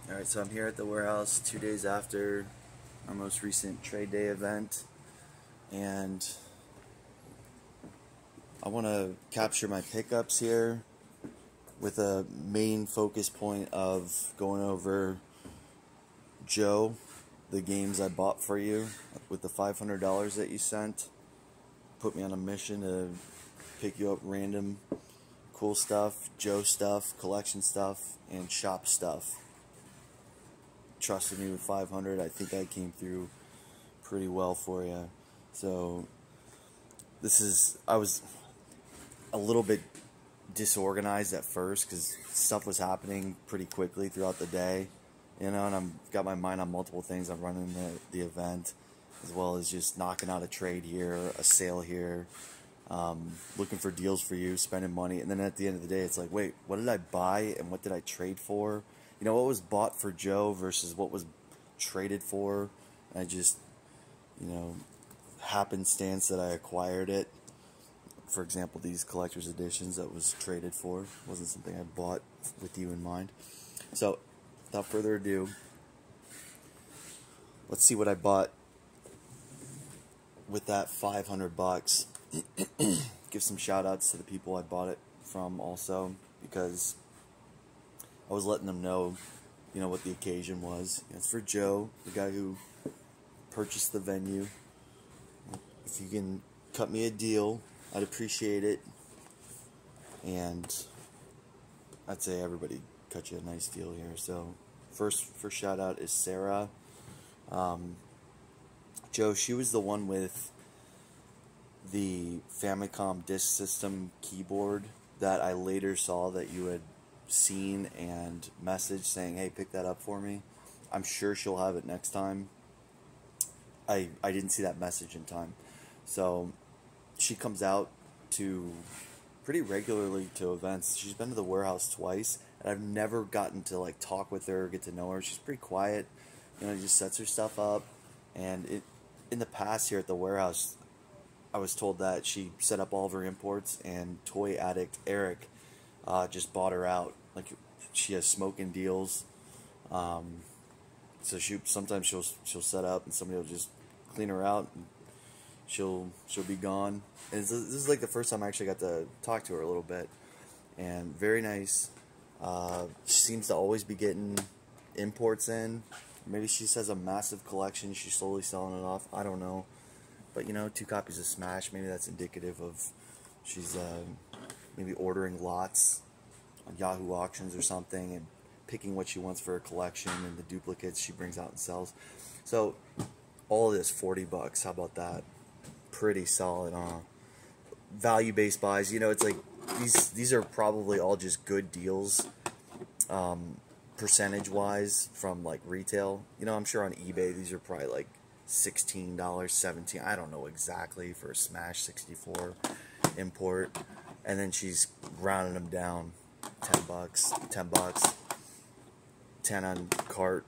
Alright, so I'm here at the warehouse 2 days after our most recent trade day event, and I want to capture my pickups here with a main focus point of going over Joe, the games I bought for you with the $500 that you sent. Put me on a mission to pick you up random cool stuff, Joe stuff, collection stuff, and shop stuff. Trusted me with 500. I think I came through pretty well for you. So I was a little bit disorganized at first because stuff was happening pretty quickly throughout the day, and I've got my mind on multiple things. I'm running the event, as well as just knocking out a trade here, a sale here, looking for deals for you, spending money, and then at the end of the day, it's like, wait, what did I buy and what did I trade for? You know, what was bought for Joe versus what was traded for? And I just, happenstance that I acquired it. For example, these collector's editions that was traded for. Wasn't something I bought with you in mind. So, without further ado, let's see what I bought with that $500. Give some shout outs to the people I bought it from also, because I was letting them know, what the occasion was. It's for Joe, the guy who purchased the venue. If you can cut me a deal, I'd appreciate it. And I'd say everybody cut you a nice deal here. So first shout out is Sarah. Joe, she was the one with the Famicom Disk System keyboard that I later saw that you had seen and messaged saying, hey, pick that up for me. I'm sure she'll have it next time. I didn't see that message in time. So she comes out to pretty regularly to events. She's been to the warehouse twice, and I've never gotten to talk with her, get to know her. She's pretty quiet, just sets her stuff up. And in the past here at the warehouse, I was told that she set up all of her imports, and Toy Addict Eric just bought her out. She has smoking deals, so sometimes she'll set up and somebody will just clean her out, and she'll be gone. And this is the first time I actually got to talk to her a little bit, and very nice. She seems to always be getting imports in. Maybe she just has a massive collection. She's slowly selling it off. I don't know, but 2 copies of Smash. Maybe that's indicative of she's maybe ordering lots on Yahoo Auctions or something and picking what she wants for her collection and the duplicates she brings out and sells. So all of this $40. How about that? Pretty solid, huh? Value-based buys. It's like these are probably all just good deals, percentage-wise from retail. I'm sure on eBay these are probably $16, $17. I don't know exactly for a Smash 64 import, and then she's rounding them down. $10, 10 on cart.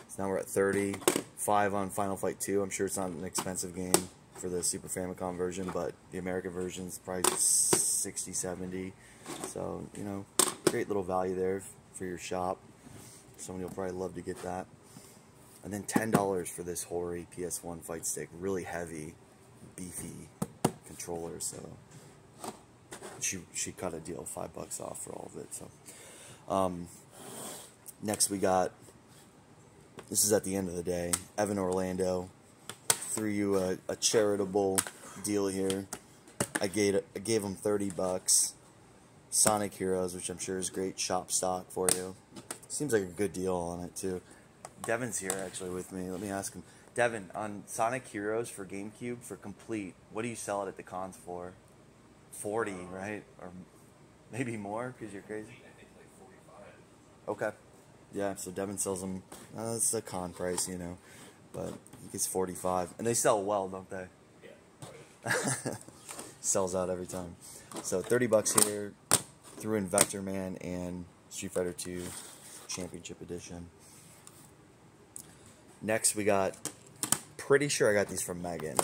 So now we're at 30, 5 on Final Fight 2. I'm sure it's not an expensive game for the Super Famicom version, but the American version is probably 60, 70. So, great little value there for your shop. Somebody will probably love to get that. And then $10 for this Hori PS1 fight stick. Really heavy, beefy controller, so she cut a deal, $5 off for all of it. So next we got, this is at the end of the day, Evan Orlando threw you a charitable deal here. I gave him $30. Sonic Heroes, which I'm sure is great shop stock for you. Seems like a good deal on it too. Devin's here actually with me. Let me ask him. Devin, on Sonic Heroes for GameCube for complete, what do you sell it at the cons for? 40, right? Or maybe more because you're crazy? I think 45. Okay. Yeah, so Devin sells them. That's a con price, but he gets 45. And they sell well, don't they? Yeah. Sells out every time. So $30 here. Threw in Vector Man and Street Fighter 2 Championship Edition. Next we got, pretty sure I got these from Megan.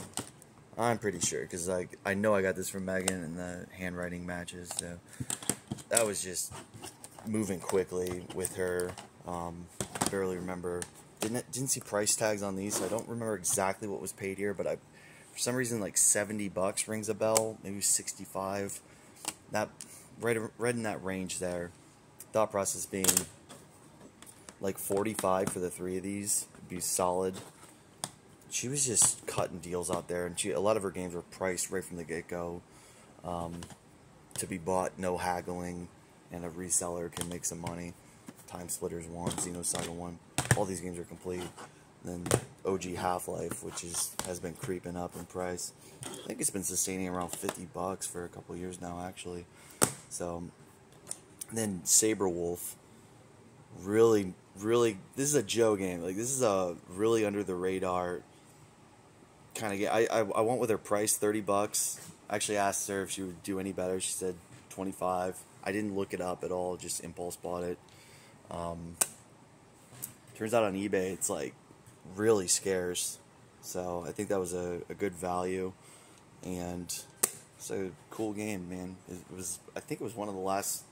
I'm pretty sure, because I know I got this from Megan in the handwriting matches. So that was just moving quickly with her. barely remember. Didn't see price tags on these, so I don't remember exactly what was paid here, but for some reason, like $70 rings a bell, maybe 65. That right in that range there. Thought process being like 45 for the 3 of these would be solid. She was just cutting deals out there, and a lot of her games were priced right from the get-go, to be bought, no haggling, and a reseller can make some money. Time Splitters 1, Xenosaga 1, all these games are complete. And then OG Half-Life, which has been creeping up in price. I think it's been sustaining around $50 for a couple years now, actually. So, and then Saberwolf, really, this is a Joe game. Like, this is a really under the radar kind of game. I went with her price, $30. I actually asked her if she would do any better. She said 25. I didn't look it up at all, just impulse bought it. Turns out on eBay it's like really scarce, so I think that was a good value, and it's a cool game, man. I think it was one of the last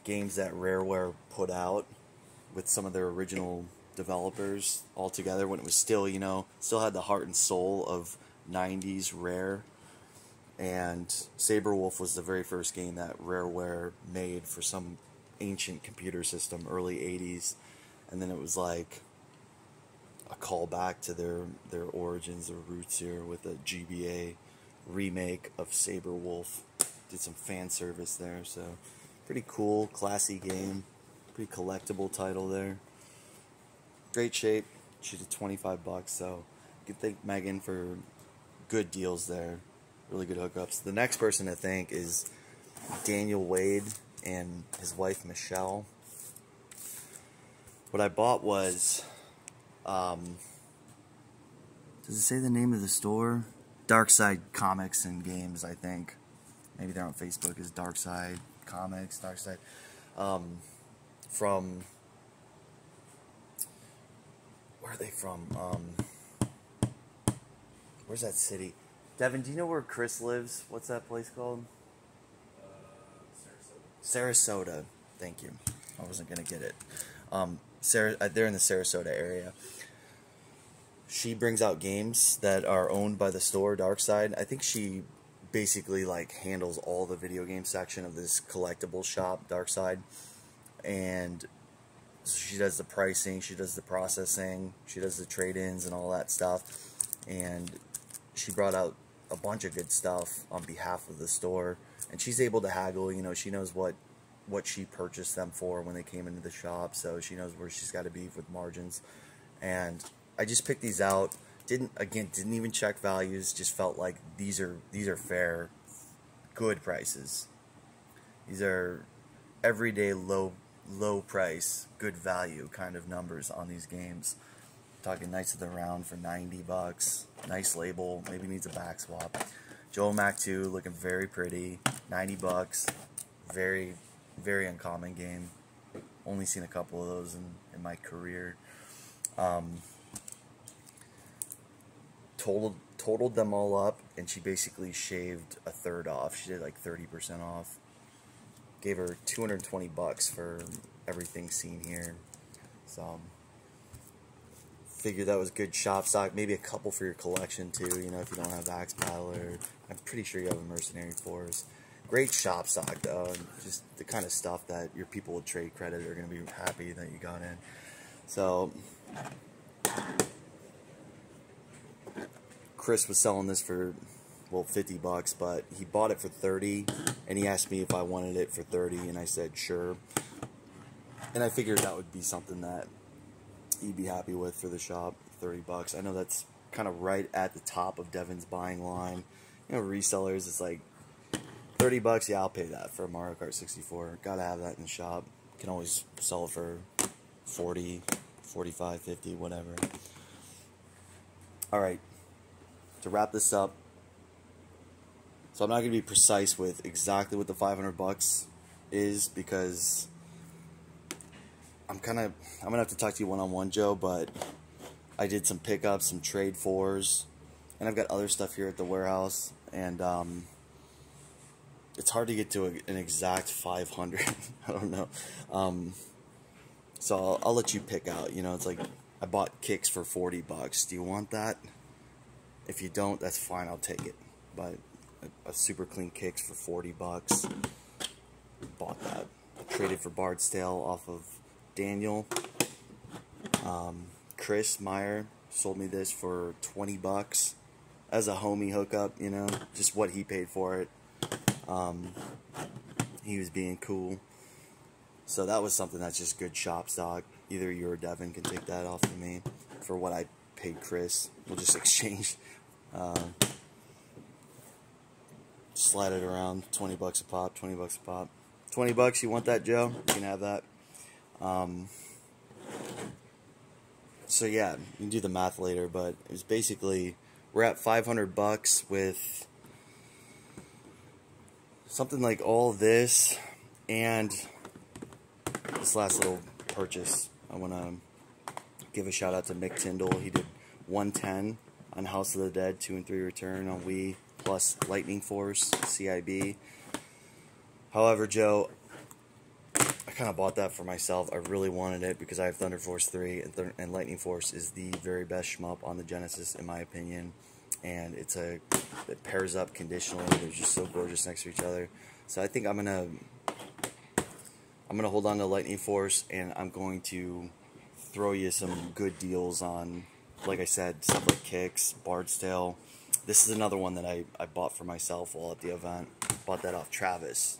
games that Rareware put out with some of their original developers all together when it was still, still had the heart and soul of 90s Rare. And Saberwolf was the very first game that Rareware made for some ancient computer system, early 80s. And then it was like a callback to their origins, their roots here with a GBA remake of Saberwolf. Did some fan service there, so pretty cool, classy game. Pretty collectible title there. Great shape. She did $25, so you can thank Megan for good deals there. Really good hookups. The next person to thank is Daniel Wade and his wife Michelle. What I bought was, does it say the name of the store? Darkside Comics and Games, I think. Maybe they're on Facebook as Darkside Comics, Darkside. From, where are they from? Where's that city? Devin, do you know where Chris lives? What's that place called? Sarasota. Sarasota. Thank you. I wasn't going to get it. They're in the Sarasota area. She brings out games that are owned by the store, Darkside. I think she basically like handles all the video game section of this collectible shop, Darkside. And so she does the pricing, she does the processing, she does the trade-ins and all that stuff. And she brought out a bunch of good stuff on behalf of the store. And she's able to haggle, she knows what she purchased them for when they came into the shop, so she knows where she's got to be with margins. And I just picked these out. Didn't even check values. Just felt like these are fair, good prices. These are everyday low price, good value kind of numbers on these games. Talking Knights of the Round for $90. Nice label. Maybe needs a back swap. Joel Mac 2 looking very pretty. $90. Very, very uncommon game. Only seen a couple of those in my career. Totaled them all up, and she basically shaved a third off. She did like 30% off. Gave her $220 for everything seen here. So figured that was good shop stock. Maybe a couple for your collection too. If you don't have Axe Battler, I'm pretty sure you have a Mercenary Force. Great shop stock though. Just the kind of stuff that your people with trade credit are going to be happy that you got in. So Chris was selling this for, well, $50, but he bought it for $30, and he asked me if I wanted it for $30, and I said sure. And I figured that would be something that he'd be happy with for the shop, $30. I know that's kind of right at the top of Devin's buying line. Resellers, it's like $30, yeah, I'll pay that for a Mario Kart 64. Gotta have that in the shop. Can always sell it for 40, 45, 50, whatever. Alright, to wrap this up, so I'm not going to be precise with exactly what the $500 is, because I'm going to have to talk to you one-on-one, Joe, but I did some pickups, some trade fours, and I've got other stuff here at the warehouse, and it's hard to get to an exact 500. I don't know. So I'll let you pick out. You know, it's like I bought kicks for $40. Do you want that? If you don't, that's fine. I'll take it. But a super clean kicks for $40. Bought that. I traded for Bard's Tale off of Daniel. Chris Meyer sold me this for $20 as a homie hookup. You know, just what he paid for it. He was being cool. So that was something that's just good shop stock. Either you or Devin can take that off of me for what I paid Chris. We'll just exchange. Slide it around. $20 a pop. $20 a pop. $20. You want that, Joe? You can have that. So yeah, you can do the math later, but it was basically we're at $500 with something like all this and this last little purchase. I want to give a shout out to Mick Tyndall. He did 110 on House of the Dead 2 and 3 Return on Wii plus Lightning Force CIB. However, Joe, I kind of bought that for myself. I really wanted it because I have Thunder Force 3 and Lightning Force is the very best shmup on the Genesis in my opinion. And it pairs up conditionally. They're just so gorgeous next to each other. So I think I'm gonna hold on to Lightning Force, and I'm going to throw you some good deals on, like I said, stuff like kicks, Bard's Tale. This is another one that I bought for myself while at the event. Bought that off Travis.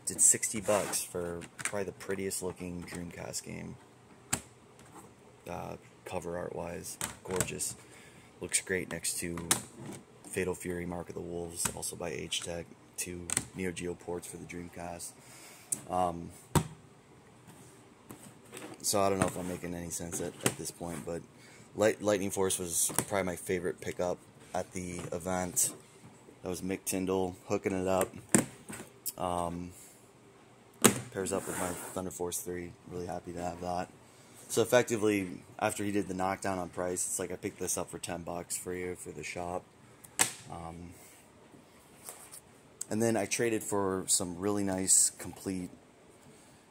Did $60 for probably the prettiest looking Dreamcast game. Cover art wise, gorgeous. Looks great next to Fatal Fury Mark of the Wolves, also by H-Tech, 2 Neo Geo ports for the Dreamcast. So I don't know if I'm making any sense at this point, but Lightning Force was probably my favorite pickup at the event. That was Mick Tyndall hooking it up. Pairs up with my Thunder Force 3. Really happy to have that. So effectively, after he did the knockdown on price, it's like I picked this up for $10 for you for the shop. And then I traded for some really nice, complete,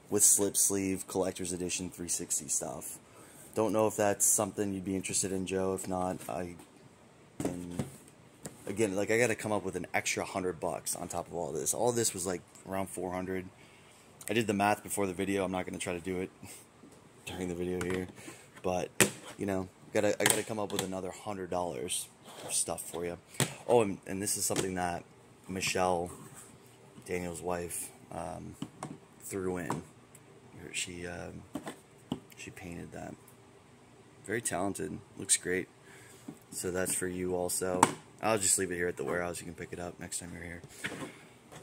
with slip sleeve, collector's edition 360 stuff. Don't know if that's something you'd be interested in, Joe. If not, I can... Again, like I got to come up with an extra $100 on top of all this. All this was like around $400. I did the math before the video. I'm not going to try to do it during the video here, but you know, I gotta come up with another $100 of stuff for you. Oh, and this is something that Michelle, Daniel's wife, threw in. She painted that. Very talented. Looks great. So that's for you also. I'll just leave it here at the warehouse. You can pick it up next time you're here.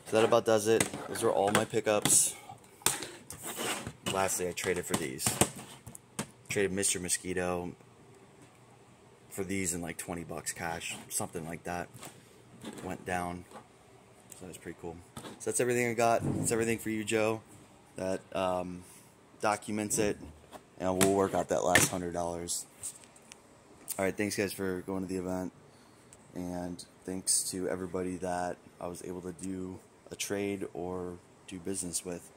So that about does it. Those are all my pickups. Lastly, I traded for these. Traded Mr. Mosquito for these in like $20 cash, something like that. Went down, so that was pretty cool. So that's everything I got. That's everything for you, Joe. That documents it, and we'll work out that last $100. All right, thanks guys for going to the event, and thanks to everybody that I was able to do a trade or do business with.